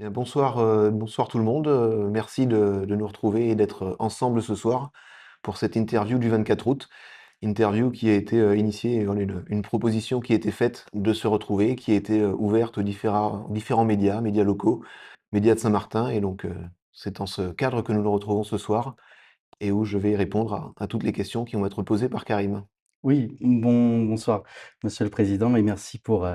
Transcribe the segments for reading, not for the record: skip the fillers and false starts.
Bien, bonsoir tout le monde. Merci de nous retrouver et d'être ensemble ce soir pour cette interview du 24 août. Interview qui a été initiée, voilà, une proposition qui a été faite de se retrouver, qui a été ouverte aux différents médias, médias locaux, médias de Saint-Martin. Et donc, c'est dans ce cadre que nous nous retrouvons ce soir et où je vais répondre à toutes les questions qui vont être posées par Karim. Oui, bonsoir, monsieur le président et merci pour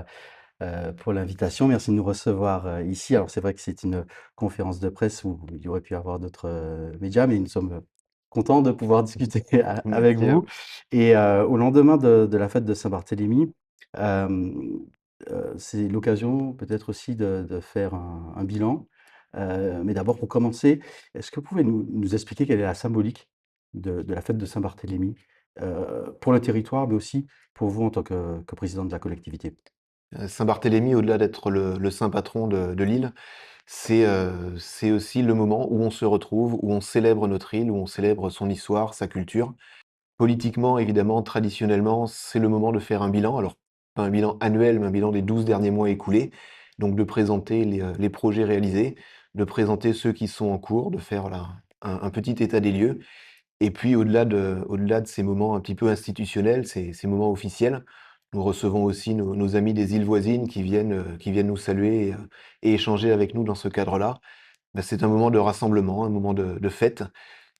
l'invitation. Merci de nous recevoir, ici. Alors c'est vrai que c'est une conférence de presse où il y aurait pu y avoir d'autres, médias, mais nous sommes, contents de pouvoir discuter avec Merci à vous vous. et au lendemain de la fête de Saint-Barthélemy, hem, c'est l'occasion peut-être aussi de faire un bilan. Mais d'abord pour commencer, est-ce que vous pouvez nous expliquer quelle est la symbolique de la fête de Saint-Barthélemy, pour le territoire, mais aussi pour vous en tant que président de la collectivité? Saint-Barthélemy, au-delà d'être le saint patron de l'île, c'est aussi le moment où on se retrouve, où on célèbre notre île, où on célèbre son histoire, sa culture. Politiquement, évidemment, traditionnellement, c'est le moment de faire un bilan. Alors, pas un bilan annuel, mais un bilan des 12 derniers mois écoulés. Donc de présenter les projets réalisés, de présenter ceux qui sont en cours, de faire voilà, un petit état des lieux. Et puis au-delà de ces moments un petit peu institutionnels, ces moments officiels, nous recevons aussi nos amis des îles voisines qui viennent nous saluer et échanger avec nous dans ce cadre-là. Bah, c'est un moment de rassemblement, un moment de fête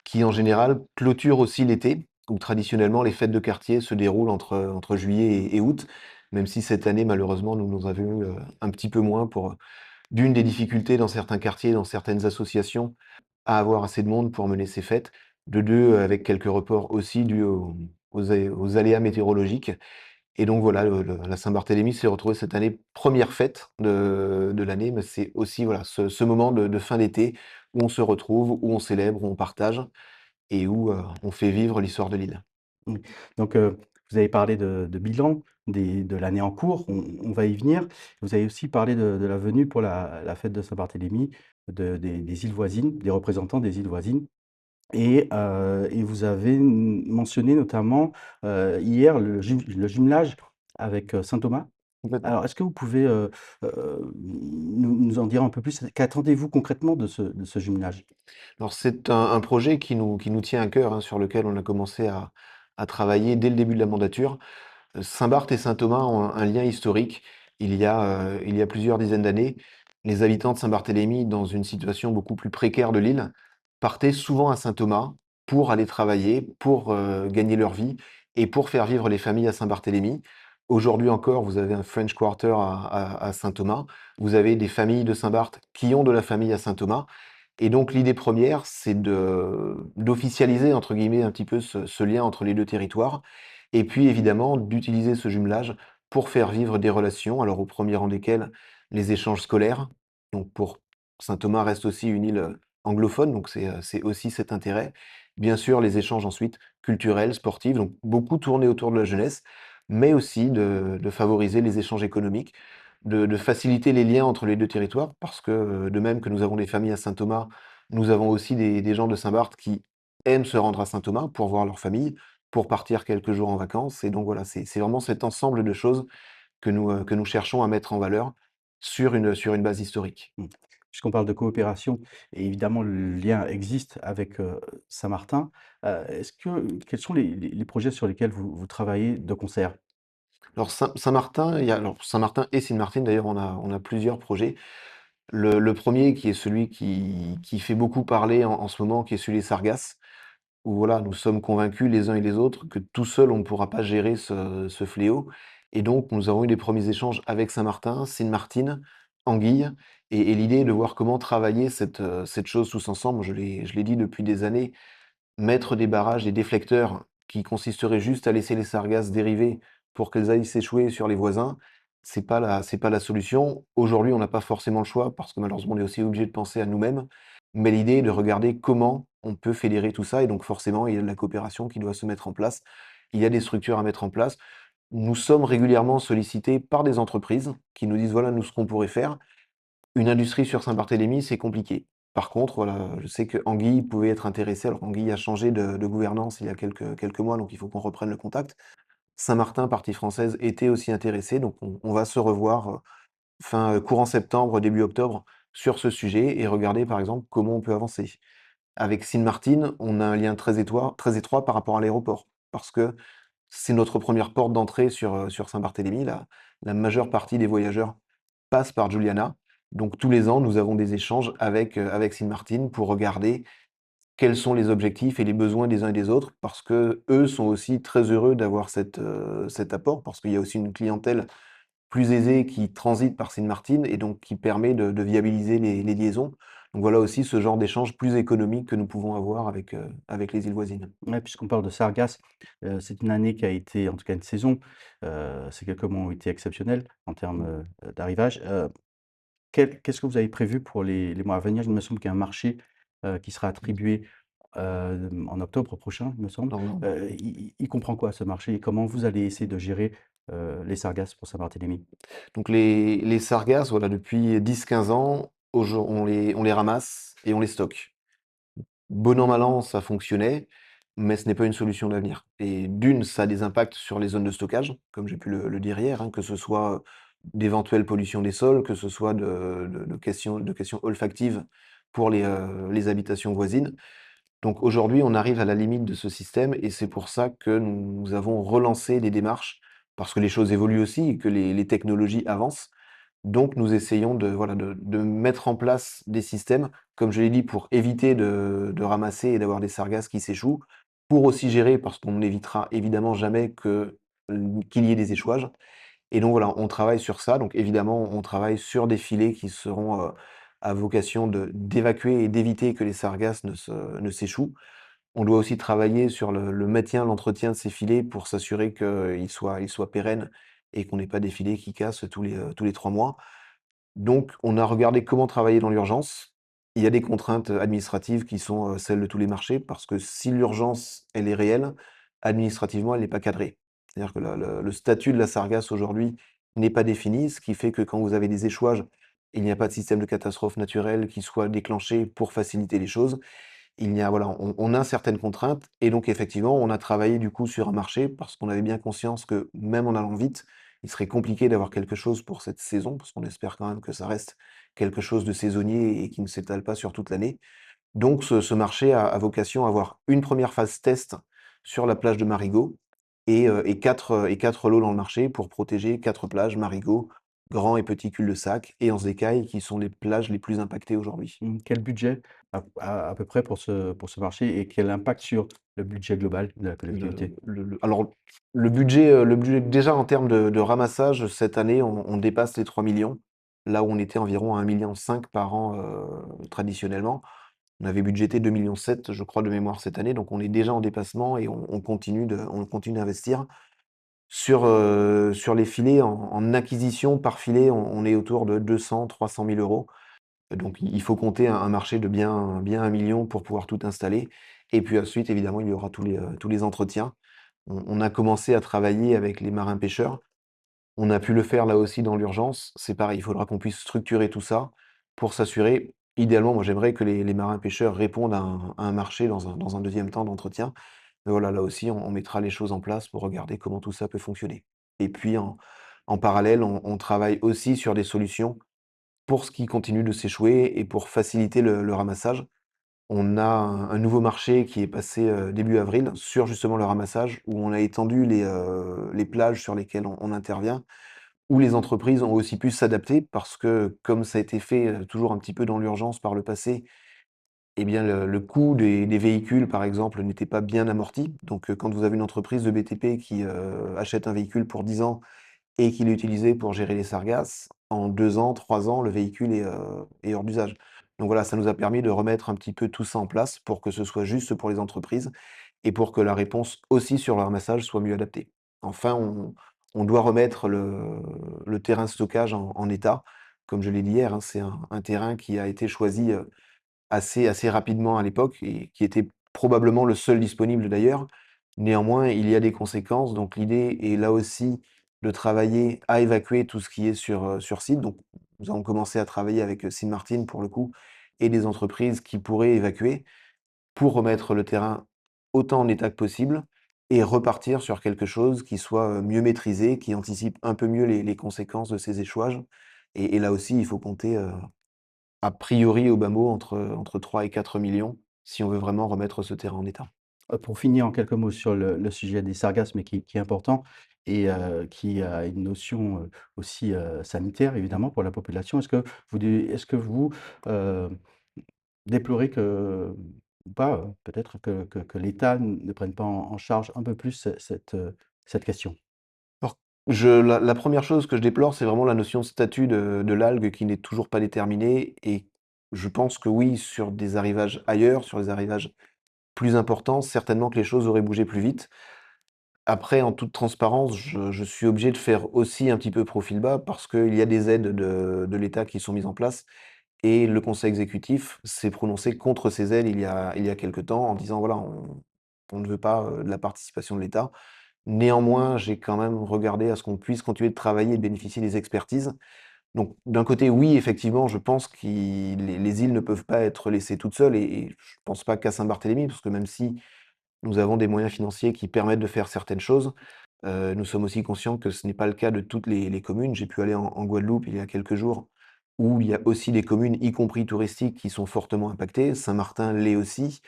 qui, en général, clôture aussi l'été, où traditionnellement les fêtes de quartier se déroulent entre juillet et août, même si cette année, malheureusement, nous nous avons eu un petit peu moins pour, d'une des difficultés dans certains quartiers, dans certaines associations à avoir assez de monde pour mener ces fêtes. De 2, avec quelques reports aussi dus aux aléas météorologiques. Et donc voilà, la Saint-Barthélemy s'est retrouvée cette année, première fête de l'année, mais c'est aussi voilà, ce moment de fin d'été où on se retrouve, où on célèbre, où on partage et où, on fait vivre l'histoire de l'île. Oui, donc vous avez parlé de bilan de l'année en cours, on va y venir. Vous avez aussi parlé de la venue pour la fête de Saint-Barthélemy des îles voisines, des représentants des îles voisines et vous avez mentionné notamment, hier le jumelage avec, Saint-Thomas. Complètement. Alors est-ce que vous pouvez, nous en dire un peu plus? Qu'attendez-vous concrètement de ce jumelage? Alors c'est un projet qui nous tient à cœur, hein, sur lequel on a commencé à travailler dès le début de la mandature. Saint-Barth et Saint-Thomas ont un lien historique. Il y a plusieurs dizaines d'années, les habitants de Saint-Barthélemy, dans une situation beaucoup plus précaire de l'île, partaient souvent à Saint-Thomas pour aller travailler, pour, gagner leur vie et pour faire vivre les familles à Saint-Barthélemy. Aujourd'hui encore, vous avez un French Quarter à Saint-Thomas. Vous avez des familles de Saint-Barth qui ont de la famille à Saint-Thomas et donc l'idée première, c'est d'officialiser entre guillemets un petit peu ce lien entre les 2 territoires et puis évidemment d'utiliser ce jumelage pour faire vivre des relations, alors au premier rang desquelles les échanges scolaires. Donc pour Saint-Thomas reste aussi une île, anglophone, donc c'est aussi cet intérêt. Bien sûr, les échanges ensuite culturels, sportifs, donc beaucoup tournés autour de la jeunesse, mais aussi de favoriser les échanges économiques, de faciliter les liens entre les 2 territoires parce que, de même que nous avons des familles à Saint-Thomas, nous avons aussi des gens de Saint-Barth qui aiment se rendre à Saint-Thomas pour voir leur famille, pour partir quelques jours en vacances et donc voilà, c'est vraiment cet ensemble de choses que nous cherchons à mettre en valeur sur une base historique. Mmh. Puisqu'on parle de coopération et évidemment le lien existe avec, Saint-Martin, quels sont les projets sur lesquels vous travaillez de concert? Alors Saint-Martin, alors Saint-Martin et Sine-Martine d'ailleurs, on a plusieurs projets. Le 1er qui est celui qui fait beaucoup parler en ce moment, qui est celui des Sargasses, où voilà, nous sommes convaincus les uns et les autres que tout seul on ne pourra pas gérer ce fléau et donc nous avons eu des premiers échanges avec Saint-Martin, Sine-Martine, Anguille et l'idée est de voir comment travailler cette chose tous ensemble. Je l'ai dit depuis des années, mettre des barrages, des déflecteurs qui consisteraient juste à laisser les sargasses dériver pour qu'elles aillent s'échouer sur les voisins, c'est pas la solution. Aujourd'hui, on n'a pas forcément le choix parce que malheureusement, on est aussi obligé de penser à nous-mêmes, mais l'idée est de regarder comment on peut fédérer tout ça et donc forcément, il y a de la coopération qui doit se mettre en place. Il y a des structures à mettre en place. Nous sommes régulièrement sollicités par des entreprises qui nous disent: «Voilà, nous, ce qu'on pourrait faire». Une industrie sur Saint-Barthélemy, c'est compliqué. Par contre, voilà, je sais qu'Anguille pouvait être intéressé. Alors Anguille a changé de gouvernance il y a quelques mois, donc il faut qu'on reprenne le contact. Saint-Martin, partie française, était aussi intéressé, donc on va se revoir, courant septembre, début octobre, sur ce sujet et regarder, par exemple, comment on peut avancer. Avec Sint Maarten, on a un lien très étroit par rapport à l'aéroport, parce que c'est notre première porte d'entrée sur Saint-Barthélemy. La majeure partie des voyageurs passent par Juliana. Donc tous les ans, nous avons des échanges avec Sint Maarten pour regarder quels sont les objectifs et les besoins des uns et des autres, parce que eux sont aussi très heureux d'avoir cet apport, parce qu'il y a aussi une clientèle plus aisée qui transite par Sint Maarten et donc qui permet de viabiliser les liaisons. Donc voilà aussi ce genre d'échange plus économique que nous pouvons avoir avec les îles voisines. Ouais, puisqu'on parle de Sargasses, c'est une année qui a été en tout cas une saison, ces quelques mois ont été exceptionnels en termes, d'arrivage. Qu'est-ce que vous avez prévu pour les mois à venir? Il me semble qu'il y a un marché, qui sera attribué, en octobre prochain, il me semble. Donc, Il comprend quoi ce marché et comment vous allez essayer de gérer, les Sargasses pour Saint-Barthélemy? donc les sargasses, voilà, depuis 10-15 ans, on les ramasse et on les stocke. Bon an, mal an, ça fonctionnait, mais ce n'est pas une solution d'avenir. Et d'une, ça a des impacts sur les zones de stockage, comme j'ai pu le dire hier, hein, que ce soit d'éventuelles pollutions des sols, que ce soit de questions olfactives pour les habitations voisines. Donc aujourd'hui, on arrive à la limite de ce système et c'est pour ça que nous avons relancé des démarches, parce que les choses évoluent aussi et que les technologies avancent. Donc nous essayons de mettre en place des systèmes, comme je l'ai dit, pour éviter de ramasser et d'avoir des sargasses qui s'échouent, pour aussi gérer, parce qu'on n'évitera évidemment jamais qu'il y ait des échouages. Et donc voilà, on travaille sur ça. Donc évidemment, on travaille sur des filets qui seront à vocation d'évacuer et d'éviter que les sargasses ne s'échouent. On doit aussi travailler sur le maintien, l'entretien de ces filets pour s'assurer qu'ils soient pérennes et qu'on n'ait pas des filets qui cassent tous les 3 mois. Donc, on a regardé comment travailler dans l'urgence. Il y a des contraintes administratives qui sont celles de tous les marchés, parce que si l'urgence, elle est réelle, administrativement, elle n'est pas cadrée. C'est-à-dire que le statut de la sargasse aujourd'hui n'est pas défini, ce qui fait que quand vous avez des échouages, il n'y a pas de système de catastrophe naturelle qui soit déclenché pour faciliter les choses. Voilà, on a certaines contraintes et donc effectivement, on a travaillé du coup sur un marché parce qu'on avait bien conscience que même en allant vite, il serait compliqué d'avoir quelque chose pour cette saison, parce qu'on espère quand même que ça reste quelque chose de saisonnier et qui ne s'étale pas sur toute l'année. Donc ce marché a vocation à avoir une première phase test sur la plage de Marigot et 4 lots dans le marché pour protéger 4 plages, Marigot, Grand et Petit Cul-de-Sac et Anse-des-Cailles qui sont les plages les plus impactées aujourd'hui. Quel budget à peu près pour ce marché et quel impact sur le budget global de la collectivité? Alors, le budget déjà en termes de ramassage, cette année, on dépasse les 3 millions, là où on était environ à 1,5 million par an, traditionnellement. On avait budgété 2,7 millions, je crois, de mémoire cette année, donc on est déjà en dépassement et on continue d'investir. Sur les filets, en acquisition par filet, on est autour de 200 000 à 300 000 €. Donc il faut compter un marché de bien 1 million pour pouvoir tout installer et puis ensuite, évidemment, il y aura tous les entretiens. On a commencé à travailler avec les marins-pêcheurs. On a pu le faire là aussi dans l'urgence. C'est pareil, il faudra qu'on puisse structurer tout ça pour s'assurer idéalement, moi j'aimerais que les marins-pêcheurs répondent à un marché dans un 2e temps d'entretien. Mais voilà, là aussi, on mettra les choses en place pour regarder comment tout ça peut fonctionner. Et puis en parallèle, on travaille aussi sur des solutions pour ce qui continue de s'échouer et pour faciliter le ramassage. On a un nouveau marché qui est passé, début avril sur justement le ramassage, où on a étendu les plages sur lesquelles on intervient, où les entreprises ont aussi pu s'adapter parce que comme ça a été fait, toujours un petit peu dans l'urgence par le passé, eh bien le coût des véhicules, par exemple, n'était pas bien amorti. Donc, quand vous avez une entreprise de BTP qui, achète un véhicule pour 10 ans et qu'il est utilisé pour gérer les sargasses, en 2 ans, 3 ans, le véhicule est hors d'usage. Donc voilà, ça nous a permis de remettre un petit peu tout ça en place pour que ce soit juste pour les entreprises et pour que la réponse aussi sur le ramassage soit mieux adaptée. Enfin, on doit remettre le terrain de stockage en état. Comme je l'ai dit hier, hein, c'est un terrain qui a été choisi, assez rapidement à l'époque et qui était probablement le seul disponible d'ailleurs. Néanmoins, il y a des conséquences, donc l'idée est là aussi de travailler à évacuer tout ce qui est sur site. Donc nous avons commencé à travailler avec, Sint Maarten pour le coup et des entreprises qui pourraient évacuer pour remettre le terrain autant en état que possible et repartir sur quelque chose qui soit, mieux maîtrisé, qui anticipe un peu mieux les conséquences de ces échouages et là aussi il faut compter, a priori, au bas mot, entre 3 et 4 millions, si on veut vraiment remettre ce terrain en état. Pour finir en quelques mots sur le sujet des sargasses, mais qui est important et qui a une notion, aussi, sanitaire évidemment pour la population. Est-ce que vous, heu, déplorez que ou pas, peut-être que l'État ne prenne pas en charge un peu plus cette question? Alors, la 1re chose que je déplore, c'est vraiment la notion de statut de l'algue qui n'est toujours pas déterminée et je pense que oui, sur des arrivages ailleurs, sur des arrivages plus importants, certainement que les choses auraient bougé plus vite. Après, en toute transparence, je suis obligé de faire aussi un petit peu profil bas parce qu'il y a des aides de l'État qui sont mises en place et le conseil exécutif s'est prononcé contre ces aides il y a quelque temps en disant: «Voilà, on ne veut pas, de la participation de l'État». Néanmoins, j'ai quand même regardé à ce qu'on puisse continuer de travailler et de bénéficier des expertises. Donc d'un côté, oui, effectivement, je pense les îles ne peuvent pas être laissées toutes seules et je pense pas qu'à Saint-Barthélemy, parce que même si nous avons des moyens financiers qui permettent de faire certaines choses, nous sommes aussi conscients que ce n'est pas le cas de toutes les communes. J'ai pu aller en Guadeloupe il y a quelques jours, où il y a aussi des communes, y compris touristiques, qui sont fortement impactées. Saint-Martin l'est aussi.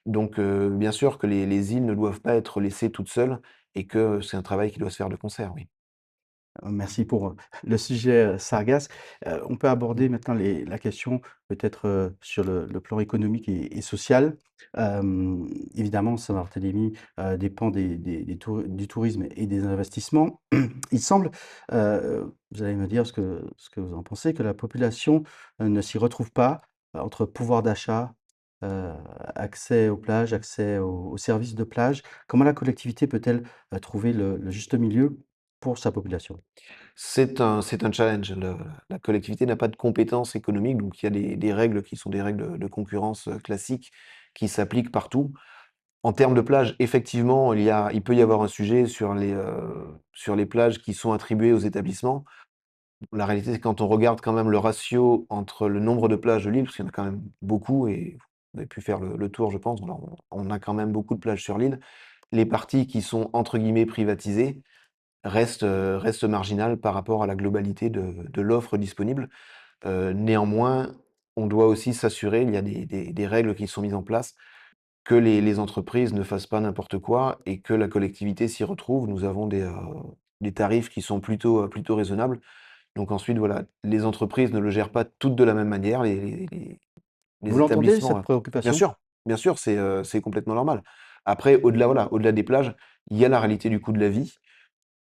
Donc bien sûr que les îles ne doivent pas être laissées toutes seules et que c'est un travail qui doit se faire de concert, oui. Merci pour, le sujet, sargasse. On peut Mmh. aborder maintenant la question peut-être, sur le plan économique et social. Évidemment, Saint-Barthélemy, dépend du tourisme et des investissements. Il semble, vous allez me dire ce que vous en pensez, que la population, ne s'y retrouve pas, entre pouvoir d'achat, heu, accès aux plages, accès aux services de plage. Comment la collectivité peut-elle, trouver le juste milieu pour sa population? C'est un challenge. La collectivité n'a pas de compétences économiques, donc il y a des règles qui sont des règles de concurrence, classiques qui s'appliquent partout. En termes de plage, effectivement, il peut y avoir un sujet sur les plages qui sont attribuées aux établissements. La réalité, c'est que quand on regarde quand même le ratio entre le nombre de plages de l'île, parce qu'il y en a quand même beaucoup et vous avez pu faire le tour, je pense, alors on a quand même beaucoup de plages sur l'île. Les parties qui sont entre guillemets «privatisées» restent marginales par rapport à la globalité de l'offre disponible. Néanmoins, on doit aussi s'assurer, il y a des règles qui sont mises en place, que les entreprises ne fassent pas n'importe quoi et que la collectivité s'y retrouve. Nous avons des tarifs qui sont plutôt raisonnables. Donc ensuite, voilà, les entreprises ne le gèrent pas toutes de la même manière, Vous les l'entendez établissements, cette préoccupation? bien sûr, c'est complètement normal. Après, au-delà, voilà, au-delà des plages, il y a la réalité du coût de la vie.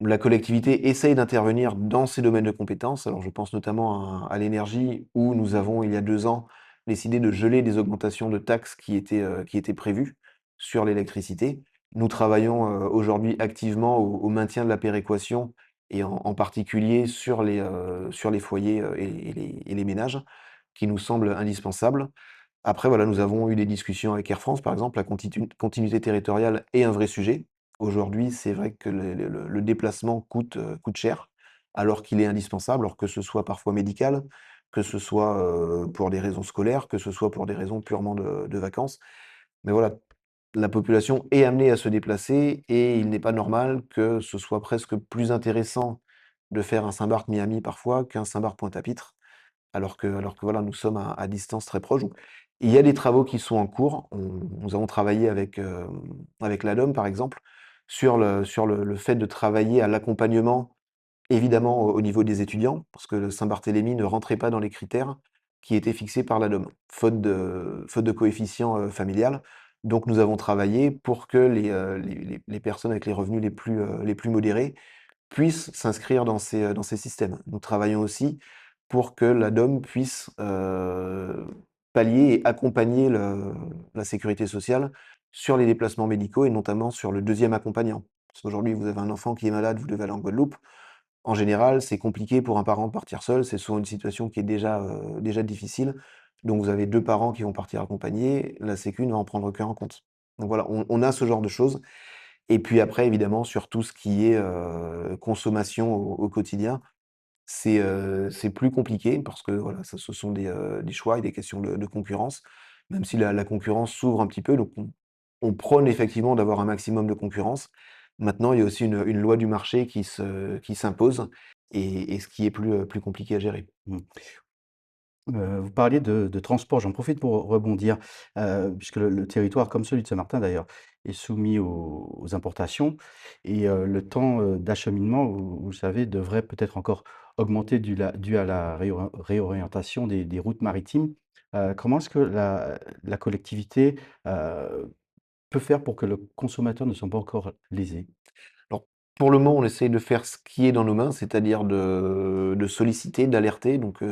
La collectivité essaye d'intervenir dans ces domaines de compétences. Alors je pense notamment à l'énergie où nous avons, il y a 2 ans, décidé de geler des augmentations de taxes qui étaient prévues sur l'électricité. Nous travaillons, aujourd'hui activement au maintien de la péréquation et en particulier sur les foyers, et les ménages qui nous semblent indispensables. Après, voilà, nous avons eu des discussions avec Air France, par exemple. La continuité territoriale est un vrai sujet. Aujourd'hui, c'est vrai que le déplacement coûte cher, alors qu'il est indispensable, alors que ce soit parfois médical, que ce soit, pour des raisons scolaires, que ce soit pour des raisons purement de vacances. Mais voilà, la population est amenée à se déplacer et il n'est pas normal que ce soit presque plus intéressant de faire un Saint-Barth-Miami parfois qu'un Saint-Barth-Pointe-à-Pitre. Alors que voilà, nous sommes à distance très proche. Donc il y a des travaux qui sont en cours. Nous avons travaillé avec l'ADOM, par exemple, sur le fait de travailler à l'accompagnement, évidemment au niveau des étudiants, parce que le Saint-Barthélemy ne rentrait pas dans les critères qui étaient fixés par l'ADOM, faute de coefficient, familial. Donc nous avons travaillé pour que les personnes avec les revenus les plus modérés puissent s'inscrire dans ces systèmes. Nous travaillons aussi pour que l'ADOM puisse, pallier et accompagner la sécurité sociale sur les déplacements médicaux et notamment sur le deuxième accompagnant. Parce qu'aujourd'hui, vous avez un enfant qui est malade, vous devez aller en Guadeloupe. En général, c'est compliqué pour un parent de partir seul, c'est souvent une situation qui est déjà difficile. Donc vous avez 2 parents qui vont partir accompagnés, la sécu ne va en prendre qu'un en compte. Donc voilà, on a ce genre de choses et puis après évidemment sur tout ce qui est, consommation au quotidien, c'est plus compliqué parce que voilà, ce sont des choix et des questions de concurrence, même si la concurrence s'ouvre un petit peu, donc on prône effectivement d'avoir un maximum de concurrence. Maintenant, il y a aussi une loi du marché qui s'impose et ce qui est plus compliqué à gérer. Mmh. Vous parliez de transport, j'en profite pour rebondir, puisque le territoire, comme celui de Saint-Martin d'ailleurs, est soumis aux importations et le temps, d'acheminement, vous le savez, devrait peut-être encore augmenter dû à la réorientation des routes maritimes. Comment est-ce que la collectivité, peut faire pour que le consommateur ne soit pas encore lésé? Alors, pour le moment, on essaye de faire ce qui est dans nos mains, c'est-à-dire de solliciter, d'alerter. Donc,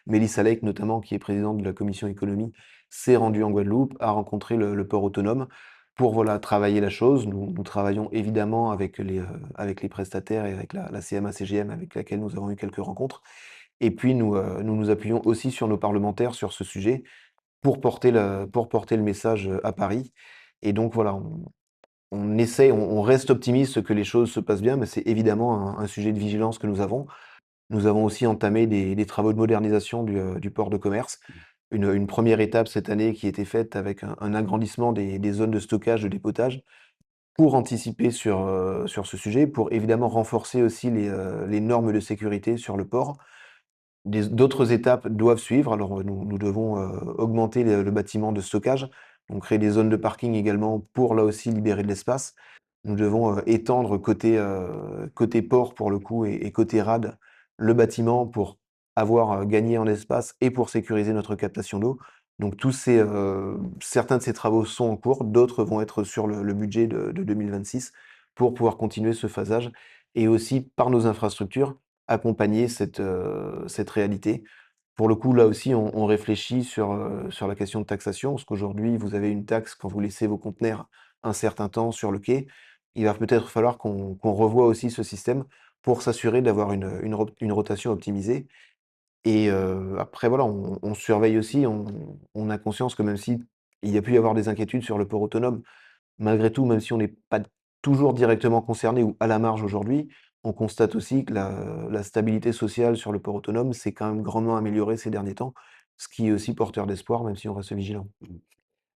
Mélissa Lake, notamment, qui est présidente de la commission économie, s'est rendue en Guadeloupe, a rencontré le port autonome pour, voilà, travailler la chose. Nous travaillons évidemment avec les prestataires et avec la CMA-CGM avec laquelle nous avons eu quelques rencontres. Et puis nous nous appuyons aussi sur nos parlementaires sur ce sujet pour porter le message, à Paris. Et donc voilà, on essaie, on reste optimiste que les choses se passent bien, mais c'est évidemment un sujet de vigilance que nous avons. Nous avons aussi entamé des travaux de modernisation du port de commerce. Une 1re étape cette année qui a été faite avec un agrandissement des zones de stockage, de dépotage pour anticiper sur ce sujet, pour évidemment renforcer aussi les normes de sécurité sur le port. D'autres étapes doivent suivre. Alors, nous devons, augmenter le bâtiment de stockage, donc créer des zones de parking également pour, là aussi, libérer de l'espace. Nous devons, étendre côté port pour le coup et côté rade, le bâtiment pour avoir, gagné en espace et pour sécuriser notre captation d'eau. Donc certains de ces travaux sont en cours, d'autres vont être sur le budget de 2026 pour pouvoir continuer ce phasage et aussi par nos infrastructures accompagner cette réalité. Pour le coup, là aussi, on réfléchit sur la question de taxation, parce qu'aujourd'hui, vous avez une taxe quand vous laissez vos conteneurs un certain temps sur le quai. Il va peut-être falloir qu'on revoie aussi ce système pour s'assurer d'avoir une rotation optimisée et après voilà, on surveille aussi, on a conscience que même si il y a pu y avoir des inquiétudes sur le port autonome, malgré tout, même si on n'est pas toujours directement concerné ou à la marge aujourd'hui, on constate aussi que la stabilité sociale sur le port autonome s'est quand même grandement améliorée ces derniers temps, ce qui est aussi porteur d'espoir, même si on reste vigilant.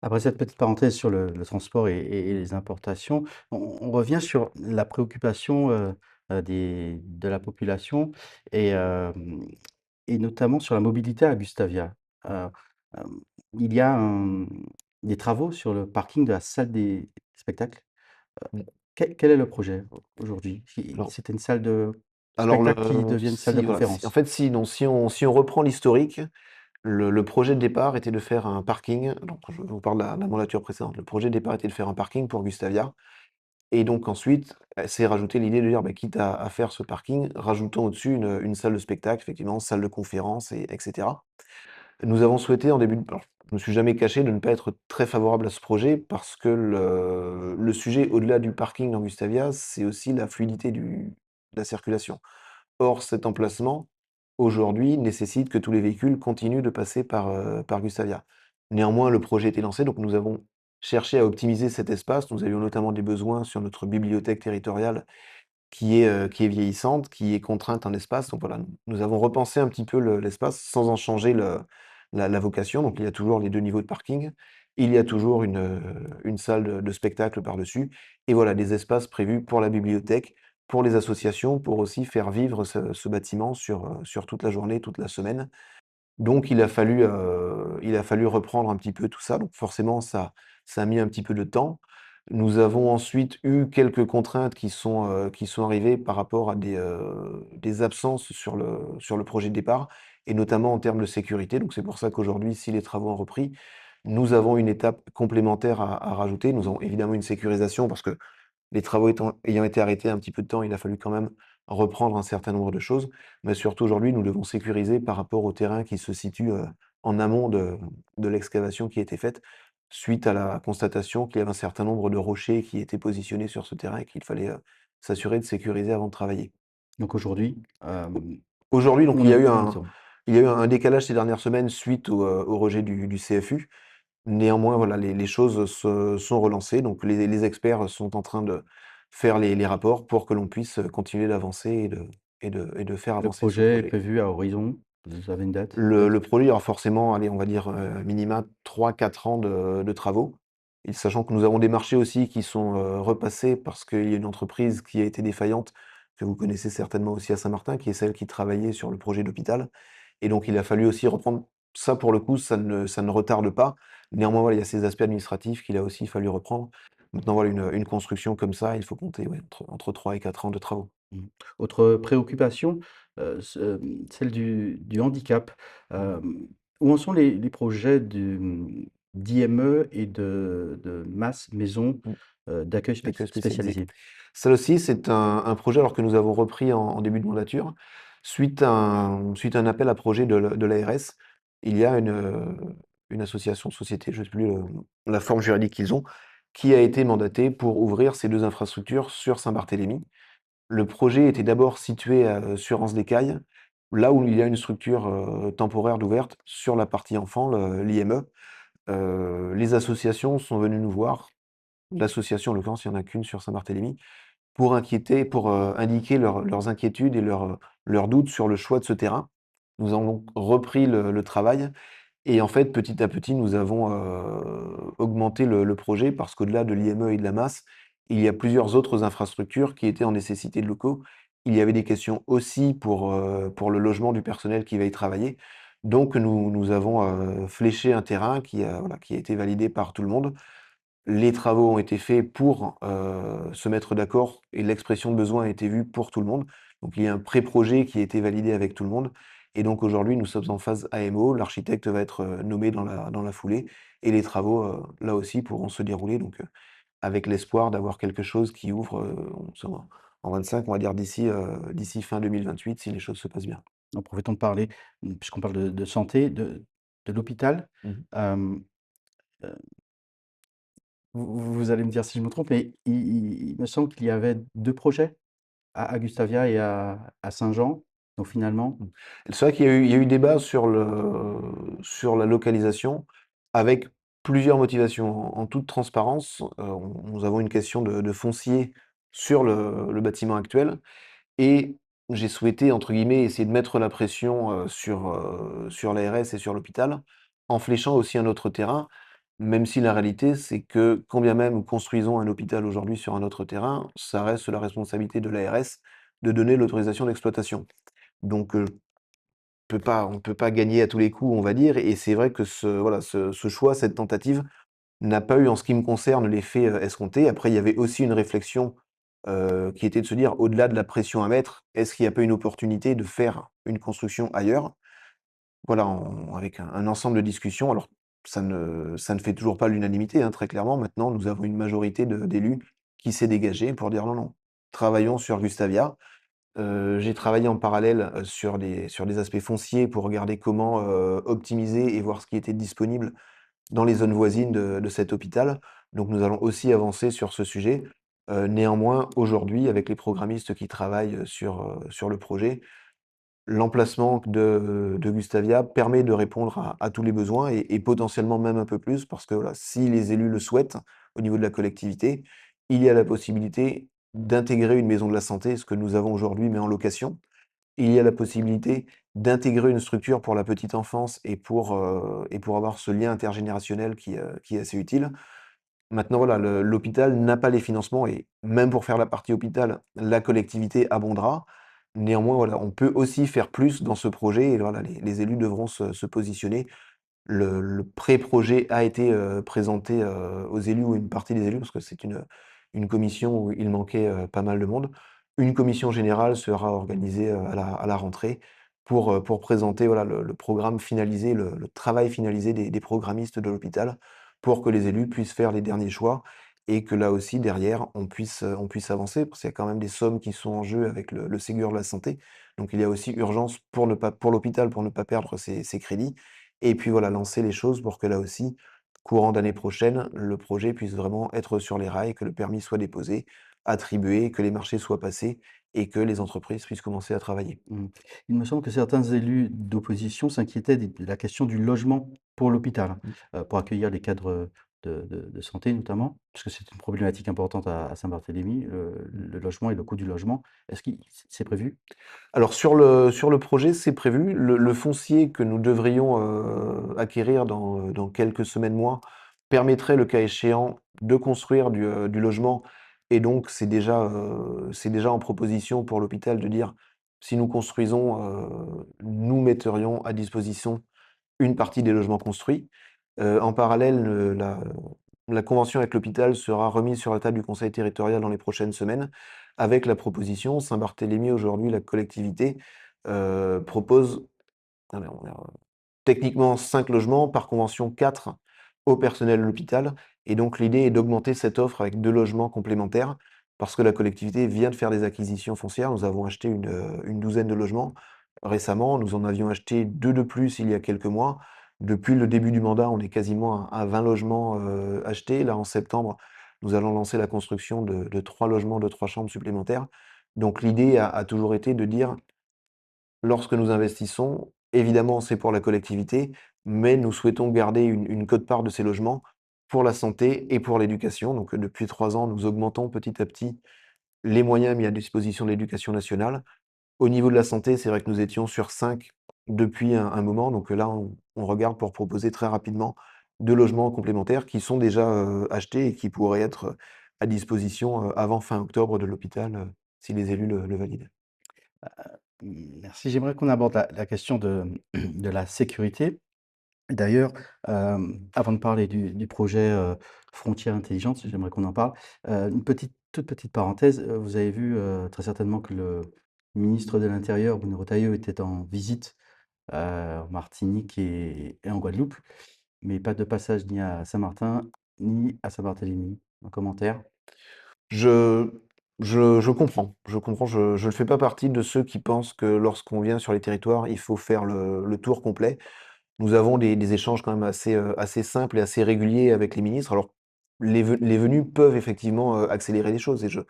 Après cette petite parenthèse sur le transport et les importations, on revient sur la préoccupation, de la population et et notamment sur la mobilité à Gustavia. Heu, hem, il y a des travaux sur le parking de la salle des spectacles. Mmh. Quel est le projet aujourd'hui? Alors C'était une salle de alors spectacle qui le devient une salle de si voilà, si en conférence? fait, si non, si on reprend l'historique, le projet de départ était de faire un parking, donc je vous parle de la mandature précédente. Le projet de départ était de faire un parking pour Gustavia. Et donc ensuite, s'est rajoutée l'idée de dire: «Bah, quitte à faire ce parking, rajoutons au-dessus une salle de spectacle, effectivement, salle de conférence et etc.» Nous avons souhaité en début de alors, je me suis jamais caché de ne pas être très favorable à ce projet parce que le sujet au-delà du parking dans Gustavia, c'est aussi la fluidité de la circulation. Or, cet emplacement, aujourd'hui, nécessite que tous les véhicules continuent de passer par Gustavia. Néanmoins, le projet était lancé, donc nous avons cherché à optimiser cet espace. Nous avions notamment des besoins sur notre bibliothèque territoriale qui est vieillissante, qui est contrainte en espace. Donc voilà, nous avons repensé un petit peu l'espace sans en changer la vocation. Donc il y a toujours les 2 niveaux de parking. Il y a toujours une salle de spectacle par-dessus et voilà, des espaces prévus pour la bibliothèque, pour les associations, pour aussi faire vivre ce bâtiment sur toute la journée, toute la semaine. Donc il a fallu reprendre un petit peu tout ça, donc forcément ça a mis un petit peu de temps. Nous avons ensuite eu quelques contraintes qui sont arrivées par rapport à des absences sur le projet de départ et notamment en termes de sécurité. Donc c'est pour ça qu'aujourd'hui, si les travaux ont repris, nous avons une étape complémentaire à rajouter. Nous avons évidemment une sécurisation parce que les travaux ayant été arrêtés un petit peu de temps, il a fallu quand même reprendre un certain nombre de choses. Mais surtout aujourd'hui, nous devons sécuriser par rapport au terrain qui se situe, en amont de l'excavation qui a été faite, suite à la constatation qu'il y avait un certain nombre de rochers qui étaient positionnés sur ce terrain et qu'il fallait, s'assurer de sécuriser avant de travailler. Donc aujourd'hui, Au Aujourd'hui, donc on est où nous en sommes? il y a eu un décalage ces dernières semaines suite au rejet du CFU. Néanmoins, voilà, les choses se sont relancées, donc les experts sont en train de faire les rapports pour que l'on puisse continuer d'avancer et de faire Le avancer ce projet est projet. prévu à horizon? Vous avez une date Le peut-être? projet aura forcément, allez, on va dire, minima 3 4 ans de travaux et sachant que nous avons des marchés aussi qui sont, repassés parce qu'il y a une entreprise qui a été défaillante, que vous connaissez certainement aussi à Saint-Martin, qui est celle qui travaillait sur le projet d'hôpital et donc il a fallu aussi reprendre ça pour le coup, ça ne retarde pas. Néanmoins, voilà, il y a ces aspects administratifs qu'il a aussi fallu reprendre. Maintenant, voilà, une construction comme ça, il faut compter, ouais, entre 3 et 4 ans de travaux. Mmh. Autre préoccupation, celle du handicap. Mmh. Où en sont les projets d'IME et de MAS, maison, Mmh. d'accueil D'accueil spécialisé. spécialisée? Ça aussi, c'est un projet alors que nous avons repris en début de mandature, suite à un appel à projet de l'ARS. Il y a une association, société, je ne sais plus la forme juridique qu'ils ont, qui a été mandatée pour ouvrir ces 2 infrastructures sur Saint-Barthélemy. Le projet était d'abord situé sur Anse-des-Cailles, là où il y a une structure, temporaire d'ouverte sur la partie enfant, l'IME. Les associations sont venues nous voir, l'association en l'occurrence, il y en a qu'une sur Saint-Barthélemy, pour indiquer leurs inquiétudes et leurs doutes sur le choix de ce terrain. Nous avons donc repris le travail et en fait, petit à petit, nous avons, augmenté le projet parce qu'au-delà de l'IME et de la masse, il y a plusieurs autres infrastructures qui étaient en nécessité de locaux. Il y avait des questions aussi pour le logement du personnel qui va y travailler. Donc nous avons, fléché un terrain voilà, qui a été validé par tout le monde. Les travaux ont été faits pour, se mettre d'accord et l'expression de besoin a été vue pour tout le monde. Donc il y a un pré-projet qui a été validé avec tout le monde et donc aujourd'hui, nous sommes en phase AMO. L'architecte va être, nommé dans la foulée et les travaux, là aussi pourront se dérouler donc, avec l'espoir d'avoir quelque chose qui ouvre, en 25, on va dire d'ici fin 2028 si les choses se passent bien. En profitant de parler, puisqu'on parle de santé, de l'hôpital, Mmh mh. hem, heu, vous allez me dire si je me trompe, mais il me semble qu'il y avait 2 projets à Gustavia et à Saint-Jean, donc finalement Mmh. C'est vrai qu'il y a eu débat sur la localisation avec plusieurs motivations. En toute transparence, nous avons une question de foncier sur le bâtiment actuel et j'ai souhaité, entre guillemets, essayer de mettre la pression, sur l'ARS et sur l'hôpital, en fléchant aussi un autre terrain, même si la réalité, c'est que quand bien même nous construisons un hôpital aujourd'hui sur un autre terrain, ça reste la responsabilité de l'ARS de donner l'autorisation d'exploitation. Donc, on ne peut pas gagner à tous les coups, on va dire et c'est vrai que ce choix, cette tentative n'a pas eu, en ce qui me concerne, l'effet, escompté. Après, il y avait aussi une réflexion, qui était de se dire, au-delà de la pression à mettre, est-ce qu'il n'y a pas une opportunité de faire une construction ailleurs? Voilà, avec un ensemble de discussions. Alors, ça ne fait toujours pas l'unanimité, hein, très clairement. Maintenant, nous avons une majorité d'élus qui s'est dégagée pour dire: «Non, non, travaillons sur Gustavia». J'ai travaillé en parallèle, sur des aspects fonciers pour regarder comment, optimiser et voir ce qui était disponible dans les zones voisines de cet hôpital. Donc nous allons aussi avancer sur ce sujet. Néanmoins, aujourd'hui, avec les programmistes qui travaillent, sur le projet, l'emplacement de Gustavia permet de répondre à tous les besoins et potentiellement même un peu plus parce que voilà, si les élus le souhaitent, au niveau de la collectivité, il y a la possibilité d'intégrer une maison de la santé, ce que nous avons aujourd'hui mais en location. Il y a la possibilité d'intégrer une structure pour la petite enfance et pour avoir ce lien intergénérationnel qui est assez utile. Maintenant voilà, l'hôpital n'a pas les financements et même pour faire la partie hôpital, la collectivité abondera. Néanmoins, voilà, on peut aussi faire plus dans ce projet et voilà, les élus devront se positionner. Le pré-projet a été, présenté, aux élus ou une partie des élus parce que c'est une commission où il manquait, pas mal de monde. Une commission générale sera organisée, à la rentrée pour présenter, voilà, le programme finalisé, le travail finalisé des programmistes de l'hôpital pour que les élus puissent faire les derniers choix et que là aussi derrière on puisse avancer. Parce qu'il y a quand même des sommes qui sont en jeu avec le Ségur de la santé. Donc il y a aussi urgence pour l'hôpital, pour ne pas perdre ses crédits et puis voilà, lancer les choses pour que là aussi, courant d'année prochaine, le projet puisse vraiment être sur les rails, que le permis soit déposé, attribué, que les marchés soient passés et que les entreprises puissent commencer à travailler. mmh, il me semble que certains élus d'opposition s'inquiétaient de la question du logement pour l'hôpital, Mmh. pour accueillir les cadres, de santé notamment, puisque c'est une problématique importante à Saint-Barthélemy, le logement et le coût du logement. Est-ce que c'est prévu? Alors sur le projet, c'est prévu. Le foncier que nous devrions, acquérir dans quelques semaines, mois, permettrait, le cas échéant, de construire du logement et donc c'est déjà en proposition pour l'hôpital de dire: «Si nous construisons, nous metterions à disposition une partie des logements construits. En parallèle, la convention avec l'hôpital sera remise sur la table du conseil territorial dans les prochaines semaines, avec la proposition Saint-Barthélemy, aujourd'hui, la collectivité, propose alors, techniquement 5 logements, par convention 4 au personnel de l'hôpital et donc l'idée est d'augmenter cette offre avec 2 logements complémentaires parce que la collectivité vient de faire des acquisitions foncières. Nous avons acheté une douzaine de logements récemment, nous en avions acheté 2 de plus il y a quelques mois. Depuis le début du mandat, on est quasiment à 20 logements, achetés. Là, en septembre, nous allons lancer la construction de 3 logements de 3 chambres supplémentaires. Donc l'idée a toujours été de dire: lorsque nous investissons, évidemment, c'est pour la collectivité, mais nous souhaitons garder une quote-part de ces logements pour la santé et pour l'éducation. Donc, depuis 3 ans, nous augmentons petit à petit les moyens mis à disposition de l'éducation nationale. Au niveau de la santé, c'est vrai que nous étions sur 5 depuis un moment, donc, là, on regarde pour proposer très rapidement 2 logements complémentaires qui sont déjà, achetés et qui pourraient être, à disposition, avant fin octobre de l'hôpital, si les élus le valident. Merci. J'aimerais qu'on aborde la question de de la sécurité. D'ailleurs, avant de parler du projet, Frontières intelligentes, j'aimerais qu'on en parle. Une toute petite parenthèse, vous avez vu, très certainement que le ministre de l'Intérieur, Bruno Retailleau, était en visite, en Martinique et en Guadeloupe, mais pas de passage ni à Saint-Martin, ni à Saint-Barthélemy. Un commentaire? Je je comprends, je ne fais pas partie de ceux qui pensent que lorsqu'on vient sur les territoires, il faut faire le tour complet. Nous avons des échanges quand même assez simples et assez réguliers avec les ministres. Alors, les venues peuvent effectivement, accélérer les choses et je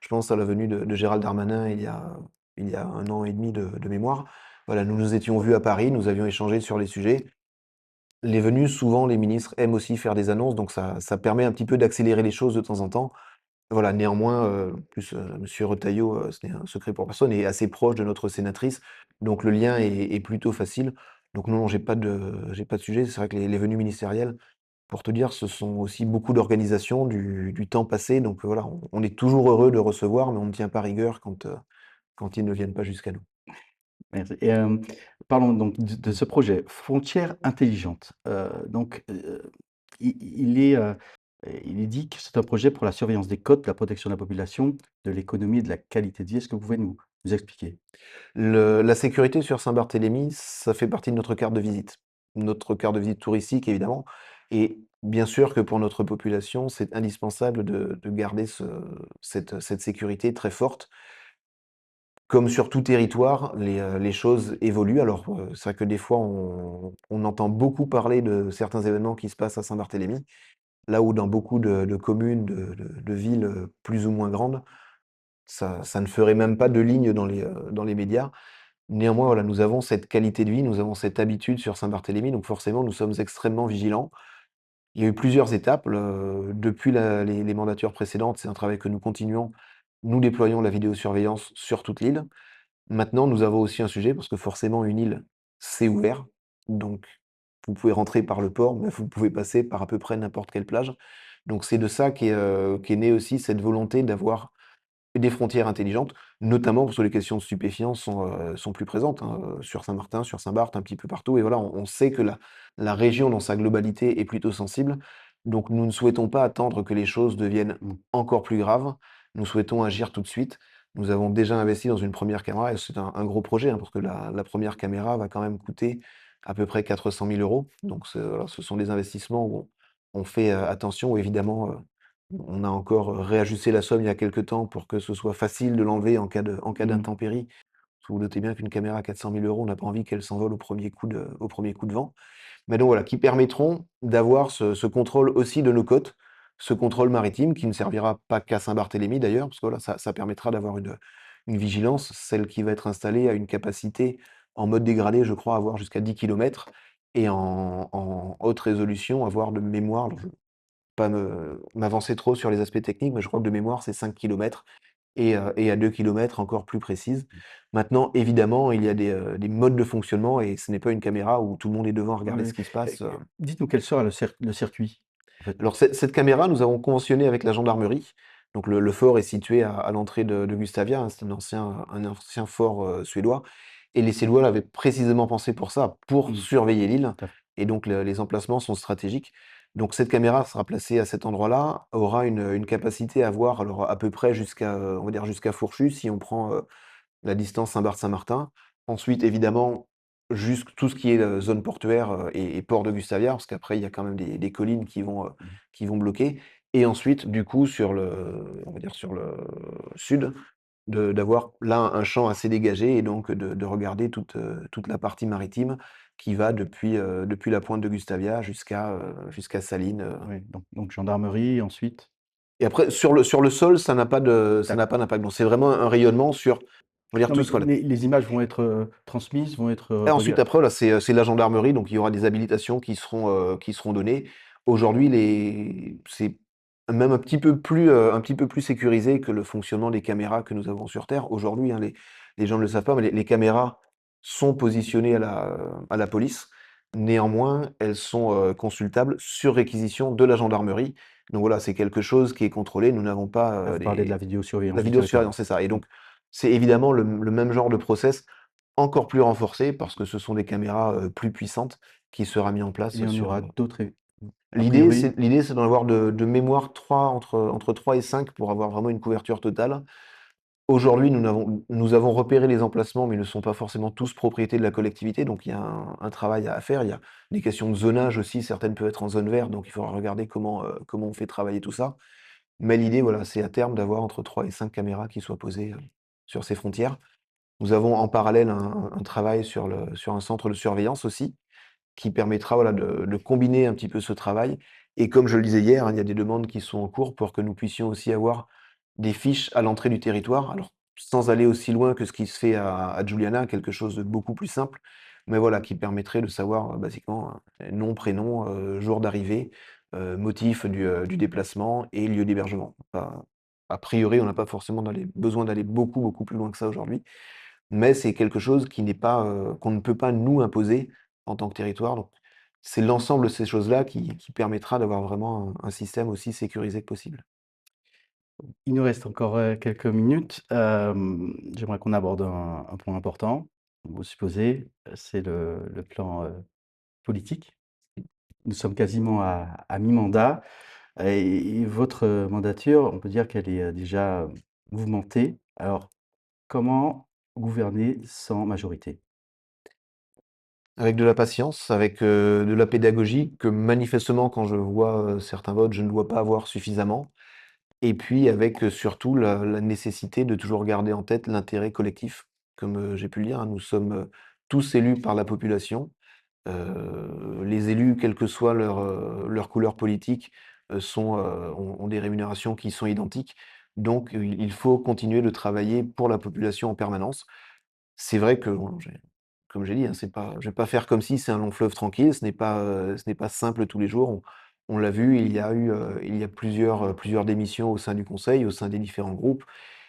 pense à la venue de Gérald Darmanin il y a 1 an et demi de mémoire. Voilà, nous nous étions vus à Paris, nous avions échangé sur les sujets. Les venues, souvent, les ministres aiment aussi faire des annonces, donc ça permet un petit peu d'accélérer les choses de temps en temps. Voilà, néanmoins, monsieur Retailleau, ce n'est un secret pour personne, est assez proche de notre sénatrice, donc le lien est plutôt facile. Donc non, j'ai pas de sujet. C'est vrai que les venues ministérielles, pour te dire, ce sont aussi beaucoup d'organisation, du temps passé, donc voilà, on est toujours heureux de recevoir, mais on ne tient pas rigueur quand ils ne viennent pas jusqu'à nous. Merci et parlons donc de ce projet Frontières intelligentes. Donc, il est dit que c'est un projet pour la surveillance des côtes, de la protection de la population, de l'économie et de la qualité de vie. Est-ce que vous pouvez nous expliquer? La sécurité sur Saint-Barthélemy, ça fait partie de notre carte de visite. Notre carte de visite touristique évidemment et bien sûr que pour notre population, c'est indispensable de garder cette sécurité très forte. Comme sur tout territoire, les choses évoluent. Alors, c'est vrai que des fois on entend beaucoup parler de certains événements qui se passent à Saint-Barthélemy, là où dans beaucoup de communes, de villes, plus ou moins grandes, ça ne ferait même pas de ligne dans les médias. Néanmoins, voilà, nous avons cette qualité de vie, nous avons cette habitude sur Saint-Barthélemy, donc forcément, nous sommes extrêmement vigilants. Il y a eu plusieurs étapes, depuis les mandatures précédentes, c'est un travail que nous continuons. Nous déployons la vidéosurveillance sur toute l'île. Maintenant, nous avons aussi un sujet parce que forcément une île, c'est ouvert, donc vous pouvez rentrer par le port, mais vous pouvez passer par à peu près n'importe quelle plage. Donc c'est de ça qu'est née aussi cette volonté d'avoir des frontières intelligentes, notamment parce que les questions de stupéfiants sont plus présentes, hein, sur Saint-Martin, sur Saint-Barth, un petit peu partout et voilà, on sait que la région dans sa globalité est plutôt sensible. Donc nous ne souhaitons pas attendre que les choses deviennent Mmh. encore plus graves. Nous souhaitons agir tout de suite. Nous avons déjà investi dans une première caméra et c'est un gros projet, hein, parce que la 1re caméra va quand même coûter à peu près 400 000 €. Donc voilà, ce sont des investissements où on fait, attention évidemment, on a encore réajusté la somme il y a quelque temps pour que ce soit facile de l'enlever en cas Mmh. d'intempérie. Parce que vous doutez bien qu'une caméra à 400 000 €, on n'a pas envie qu'elle s'envole au premier coup de vent. Mais donc voilà, qui permettront d'avoir ce contrôle aussi de nos côtes, ce contrôle maritime qui ne servira pas qu'à Saint-Barthélemy d'ailleurs, parce que voilà, ça permettra d'avoir une vigilance, celle qui va être installée à une capacité en mode dégradé, je crois avoir jusqu'à 10 kilomètres et en haute résolution avoir de mémoire, pas m'avancer trop sur les aspects techniques, mais je crois que de mémoire, c'est 5 kilomètres et à 2 kilomètres encore plus précise. Maintenant, évidemment, il y a des modes de fonctionnement et ce n'est pas une caméra où tout le monde est devant à regarder Oui, ce qui se passe. dites-nous quel sera le circuit, en fait? Alors cette caméra, nous avons conventionné avec la gendarmerie. Donc le fort est situé à l'entrée de Gustavia, hein, c'est un ancien fort, suédois et les Suédois l'avaient précisément pensé pour ça, pour Mmh. surveiller l'île. Tout à fait. et donc les emplacements sont stratégiques. Donc cette caméra sera placée à cet endroit-là, aura une capacité à voir alors à peu près jusqu'à, on va dire jusqu'à Fourchu si on prend, la distance Saint-Barth-Saint-Martin. Ensuite, évidemment, jusqu tout ce qui est, zone portuaire, et port de Gustavia, parce qu'après il y a quand même des collines Mmh. qui vont bloquer. Et ensuite, du coup, sur le on va dire sur le sud, de d'avoir là un champ assez dégagé et donc de regarder toute la partie maritime qui va depuis la pointe de Gustavia jusqu'à Salines, Oui, donc gendarmerie ensuite? et après sur le sol, ça n'a D'accord. pas d'impact. Donc c'est vraiment un rayonnement sur, on va dire Non, tout mais ce qu'on a. les images vont être, transmises, vont être, Et ensuite, rega après, voilà, c'est la gendarmerie, donc il y aura des habilitations qui seront données. Aujourd'hui, c'est même un petit peu plus sécurisé que le fonctionnement des caméras que nous avons sur terre. Aujourd'hui, hein, les gens ne le savent pas, mais les caméras sont positionnées à la police. Néanmoins, elles sont, consultables sur réquisition de la gendarmerie. Donc voilà, c'est quelque chose qui est contrôlé. Nous n'avons pas, Là, vous parlez de la la vidéosurveillance du territoire? vidéosurveillance, c'est ça. Et Mmh. donc, c'est évidemment le même genre de process, encore plus renforcé parce que ce sont des caméras, plus puissantes qui sera mis en Il place y en sur, aura d'autres et a l'idée priori? c'est d'en avoir de mémoire 3 entre 3 et 5 pour avoir vraiment une couverture totale. Aujourd'hui, nous avons repéré les emplacements, mais ils ne sont pas forcément tous propriété de la collectivité, donc il y a un travail à faire. Il y a des questions de zonage aussi, certaines peuvent être en zone verte, donc il faudra regarder comment on fait travailler tout ça. Mais l'idée, voilà, c'est à terme d'avoir entre 3 et 5 caméras qui soient posées, sur ces frontières. Nous avons en parallèle un travail sur un centre de surveillance aussi, qui permettra, voilà, de combiner un petit peu ce travail. Et comme je le disais hier, hein, il y a des demandes qui sont en cours pour que nous puissions aussi avoir des fiches à l'entrée du territoire. Alors, sans aller aussi loin que ce qui se fait à Giuliana, quelque chose de beaucoup plus simple, mais voilà, qui permettrait de savoir, basiquement, nom, prénom, jour d'arrivée, motif du déplacement et lieu d'hébergement. A priori, on n'a pas forcément besoin d'aller beaucoup, beaucoup plus loin que ça aujourd'hui, mais c'est quelque chose qui n'est pas, qu'on ne peut pas nous imposer en tant que territoire. Donc c'est l'ensemble de ces choses-là qui permettra d'avoir vraiment un système aussi sécurisé que possible. Il nous reste encore, quelques minutes. J'aimerais qu'on aborde un point important. Vous supposez, c'est le plan, politique. Nous sommes quasiment à mi-mandat et votre, mandature, on peut dire qu'elle est, déjà, mouvementée. Alors, comment gouverner sans majorité? Avec de la patience, avec, de la pédagogie que manifestement quand je vois, certains votes, je ne dois pas avoir suffisamment. Et puis avec, surtout la nécessité de toujours garder en tête l'intérêt collectif. Comme, j'ai pu le dire, hein, nous sommes, tous élus par la population. Les élus, quelle que soit leur couleur politique, ont des rémunérations qui sont identiques. Donc, il faut continuer de travailler pour la population en permanence. C'est vrai que bon, comme j'ai dit, hein, c'est pas je vais pas faire comme si c'est un long fleuve tranquille, ce n'est pas simple tous les jours. On l'a vu, il y a plusieurs démissions au sein du conseil, au sein des différents groupes.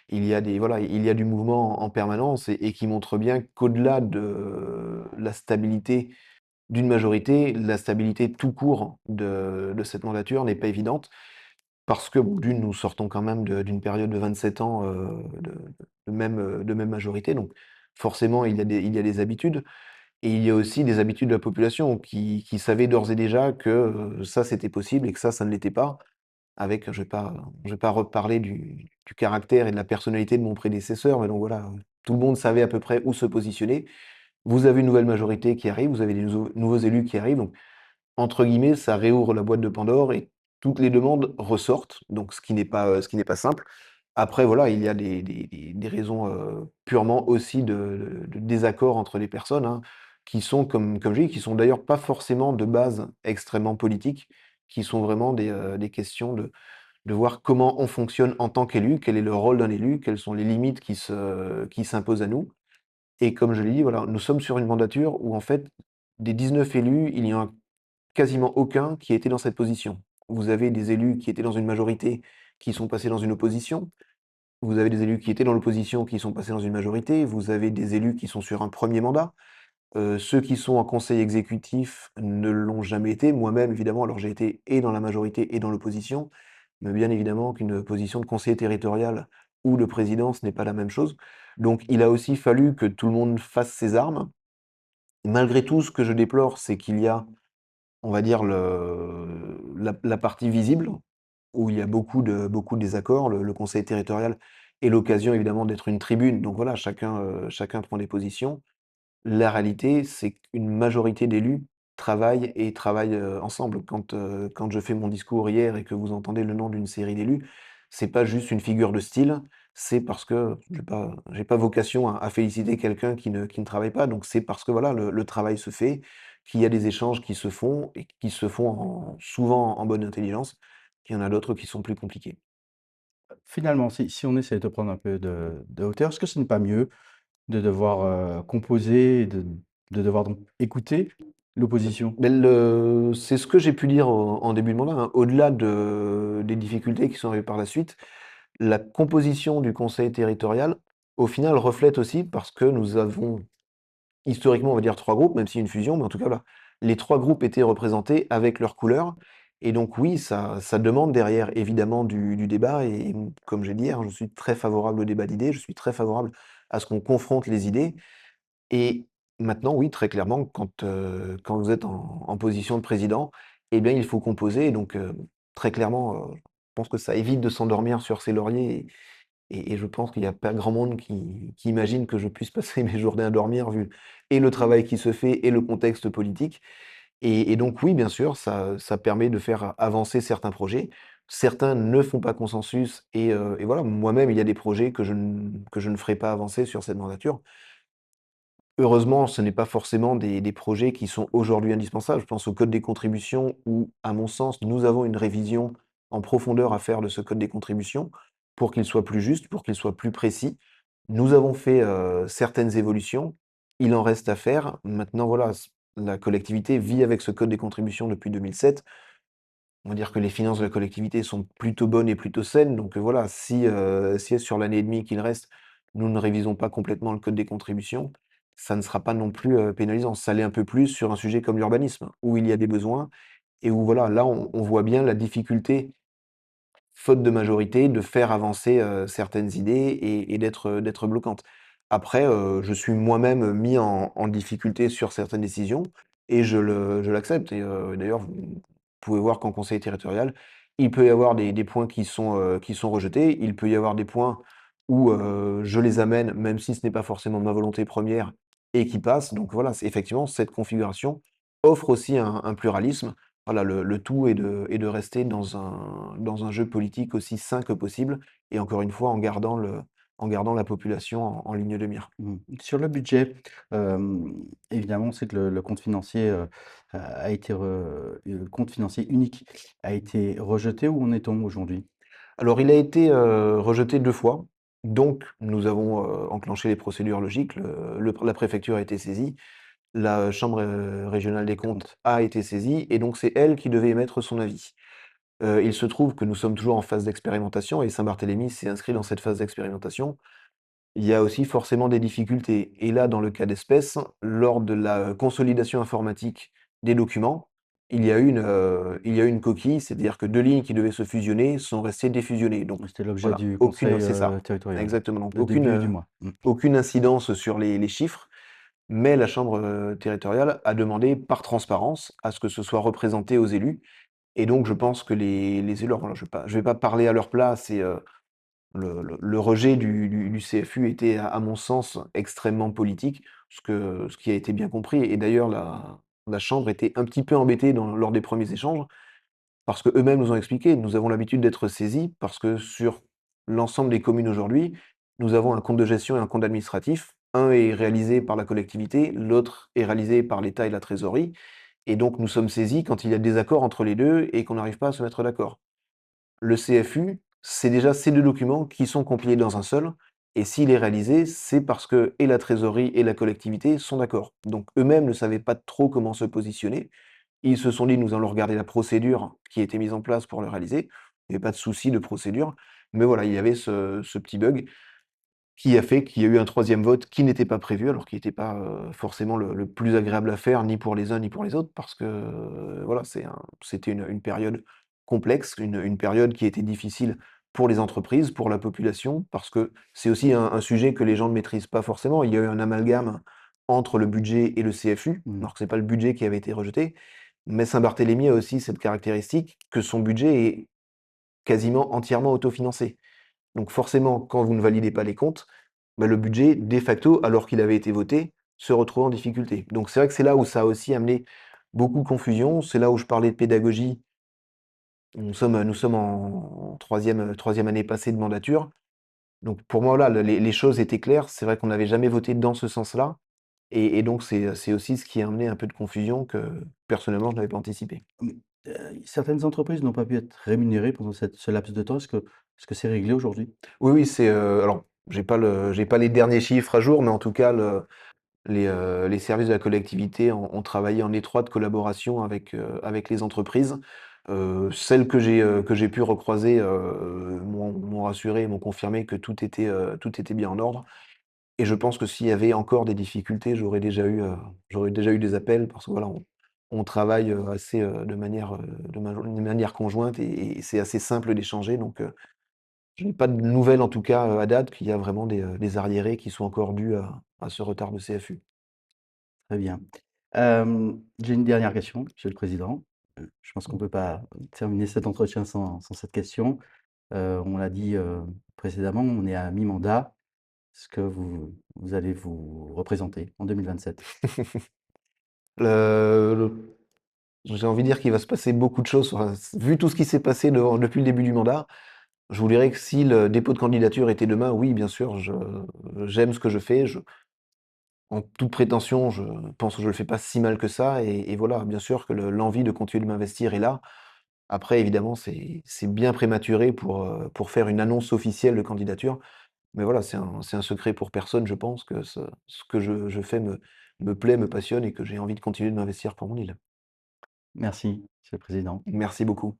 Il y a du mouvement en permanence et qui montre bien qu'au-delà de la stabilité d'une majorité, la stabilité tout court de cette mandature n'est pas évidente parce que bon, d'une, nous sortons quand même d'une période de 27 ans, de même majorité, donc forcément il y a des habitudes et il y a aussi des habitudes de la population qui savaient d'ores et déjà que, ça c'était possible et que ça ne l'était pas. Avec, je vais pas reparler du caractère et de la personnalité de mon prédécesseur, mais donc voilà, tout le monde savait à peu près où se positionner. Vous avez une nouvelle majorité qui arrive, vous avez des nouveaux élus qui arrivent, donc entre guillemets, ça réouvre la boîte de Pandore et toutes les demandes ressortent, donc ce qui n'est pas simple. Après voilà, il y a des raisons, purement aussi de désaccord entre les personnes, hein, qui sont comme je dis, qui sont d'ailleurs pas forcément de base extrêmement politiques, qui sont vraiment des questions de voir comment on fonctionne en tant qu'élu, quel est le rôle d'un élu, quelles sont les limites qui s'imposent à nous. Et comme je l'ai dit, voilà, nous sommes sur une mandature où en fait, des 19 élus, il y en a quasiment aucun qui était dans cette position. Vous avez des élus qui étaient dans une majorité, qui sont passés dans une opposition. Vous avez des élus qui étaient dans l'opposition, qui sont passés dans une majorité. Vous avez des élus qui sont sur un premier mandat. Ceux qui sont en conseil exécutif ne l'ont jamais été. Moi-même, évidemment, alors j'ai été et dans la majorité et dans l'opposition, mais bien évidemment qu'une position de conseiller territorial ou de président, ce n'est pas la même chose. Donc il a aussi fallu que tout le monde fasse ses armes. Malgré tout, ce que je déplore, c'est qu'il y a on va dire la partie visible, où il y a beaucoup de désaccords. Le conseil territorial est l'occasion évidemment d'être une tribune, donc voilà, chacun prend des positions. La réalité, c'est qu'une majorité d'élus travaillent, ensemble. Quand je fais mon discours hier et que vous entendez le nom d'une série d'élus, c'est pas juste une figure de style, c'est parce que j'ai pas vocation à féliciter quelqu'un qui ne travaille pas, donc c'est parce que voilà, le travail se fait, qu'il y a des échanges qui se font et qui se font souvent en bonne intelligence, qu'il y en a d'autres qui sont plus compliqués. Finalement, si on essaie de prendre un peu de hauteur, est-ce que ce n'est pas mieux de devoir, composer et de devoir donc écouter l'opposition? Mais c'est ce que j'ai pu dire en début de mandat, hein. Au-delà des difficultés qui sont arrivées par la suite, la composition du conseil territorial, au final, reflète aussi parce que nous avons historiquement, on va dire 3 groupes, même si une fusion, mais en tout cas, voilà, les 3 groupes étaient représentés avec leurs couleurs et donc oui, ça demande derrière évidemment du débat et comme j'ai dit hier, je suis très favorable au débat d'idées, je suis très favorable à ce qu'on confronte les idées et maintenant, oui, très clairement, quand vous êtes en position de président, eh bien, il faut composer et donc très clairement, je pense que ça évite de s'endormir sur ses lauriers et je pense qu'il y a pas grand monde qui imagine que je puisse passer mes journées à dormir vu et le travail qui se fait et le contexte politique et donc oui, bien sûr, ça permet de faire avancer certains projets. Certains ne font pas consensus et voilà, moi-même, il y a des projets que je ne ferai pas avancer sur cette mandature. Heureusement, ce n'est pas forcément des projets qui sont aujourd'hui indispensables. Je pense au code des contributions où, à mon sens, nous avons une révision en profondeur à faire de ce code des contributions pour qu'il soit plus juste, pour qu'il soit plus précis. Nous avons fait, certaines évolutions, il en reste à faire. Maintenant voilà, la collectivité vit avec ce code des contributions depuis 2007. On va dire que les finances de la collectivité sont plutôt bonnes et plutôt saines, donc voilà, si sur l'année et demie qu'il reste, nous ne révisons pas complètement le code des contributions, ça ne sera pas non plus, pénalisant. Ça l'est un peu plus sur un sujet comme l'urbanisme, où il y a des besoins et où voilà, là, on voit bien la difficulté, faute de majorité, de faire avancer, certaines idées et d'être bloquante. Après, je suis moi-même mis en difficulté sur certaines décisions et je l'accepte et d'ailleurs, vous pouvez voir qu'en conseil territorial, il peut y avoir des points qui sont rejetés. Il peut y avoir des points où, je les amène, même si ce n'est pas forcément ma volonté première et qui passent. Donc voilà, c'est effectivement, cette configuration offre aussi un pluralisme. Voilà, le tout est de rester dans un jeu politique aussi sain que possible et encore une fois en gardant la population en ligne de mire. Mmh. Sur le budget, évidemment, on sait que le compte financier, a été le compte financier unique a été rejeté. Où en est-on aujourd'hui? Alors il a été, rejeté 2 fois, donc nous avons, enclenché les procédures logiques. La préfecture a été saisie, la chambre, régionale des Des comptes comptes. a été saisie et donc c'est elle qui devait émettre son avis. Il se trouve que nous sommes toujours en phase d'expérimentation et Saint-Barthélemy s'est inscrit dans cette phase d'expérimentation. Il y a aussi forcément des difficultés et là, dans le cas d'espèce, lors de la consolidation informatique des documents, il y a eu une coquille, c'est-à-dire que 2 lignes qui devaient se fusionner sont restées défusionnées. Donc C'était l'objet voilà, du aucune conseil, c'est ça, territorial, exactement, donc de début du mois. Mmh. aucune incidence sur les chiffres, mais la chambre, territoriale a demandé par transparence à ce que ce soit représenté aux élus et donc je pense que les élus alors voilà, je vais pas parler à leur place et le rejet du CFU était à mon sens extrêmement politique, ce qui a été bien compris et d'ailleurs la chambre était un petit peu embêtée lors des premiers échanges, parce qu'eux-mêmes nous ont expliqué: «Nous avons l'habitude d'être saisis parce que sur l'ensemble des communes aujourd'hui, nous avons un compte de gestion et un compte administratif. Un est réalisé par la collectivité, l'autre est réalisé par l'État et la trésorerie et donc nous sommes saisis quand il y a des accords entre les 2 et qu'on n'arrive pas à se mettre d'accord». Le CFU, c'est déjà ces 2 documents qui sont compilés dans un seul et s'il est réalisé, c'est parce que et la trésorerie et la collectivité sont d'accord. Donc eux-mêmes ne savaient pas trop comment se positionner. Ils se sont dit: «Nous allons regarder la procédure qui a été mise en place pour le réaliser». Il y avait pas de souci de procédure, mais voilà, il y avait ce petit bug qui a fait qu'il y a eu un troisième vote qui n'était pas prévu, alors qui n'était pas, forcément le plus agréable à faire, ni pour les uns ni pour les autres, parce que, voilà, c'était une période complexe, une période qui était difficile pour les entreprises, pour la population, parce que c'est aussi un sujet que les gens ne maîtrisent pas forcément. Il y a eu un amalgame entre le budget et le CFU, Mmh. alors que c'est pas le budget qui avait été rejeté, Mais Saint-Barthélemy a aussi cette caractéristique que son budget est quasiment entièrement autofinancé. Donc forcément, quand vous ne validez pas les comptes, bah, le budget, de facto, alors qu'il avait été voté, se retrouve en difficulté. Donc c'est vrai que c'est là où ça a aussi amené beaucoup de confusion. C'est là où je parlais de pédagogie. Nous sommes en troisième année passée de mandature. Donc pour moi, là, les choses étaient claires. C'est vrai qu'on n'avait jamais voté dans ce sens-là. Et donc c'est aussi ce qui a amené un peu de confusion que, personnellement, je n'avais pas anticipé. Mmh, certaines entreprises n'ont pas pu être rémunérées pendant ce laps de temps. Est-ce que c'est réglé aujourd'hui? Oui, oui, alors j'ai pas les derniers chiffres à jour, mais en tout cas, les services de la collectivité ont travaillé en étroite collaboration avec les entreprises. Celles que j'ai pu recroiser, m'ont rassuré, m'ont confirmé que tout était bien en ordre, et je pense que s'il y avait encore des difficultés, j'aurais déjà eu des appels parce que voilà, on travaille, assez, de manière conjointe, et c'est assez simple d'échanger, donc je n'ai pas de nouvelles en tout cas, à date, qu'il y a vraiment des arriérés qui sont encore dus à ce retard de CFU. Très bien. J'ai une dernière question, Monsieur le président. Je pense qu'on ne peut pas terminer cet entretien sans cette question. On l'a dit, précédemment, on est à mi-mandat. Est-ce que vous allez vous représenter en 2027? Le J'ai envie de dire qu'il va se passer beaucoup de choses, enfin, vu tout ce qui s'est passé depuis le début du mandat, je vous dirais que si le dépôt de candidature était demain, oui, bien sûr, j'aime ce que je fais. En toute prétention, je pense que je le fais pas si mal que ça, et voilà, bien sûr que l'envie de continuer de m'investir est là. Après évidemment, c'est bien prématuré pour faire une annonce officielle de candidature, mais voilà, c'est un secret pour personne, je pense, que ce que je fais me plaît, me passionne, et que j'ai envie de continuer de m'investir pour mon île. Merci, Monsieur le président. Merci beaucoup.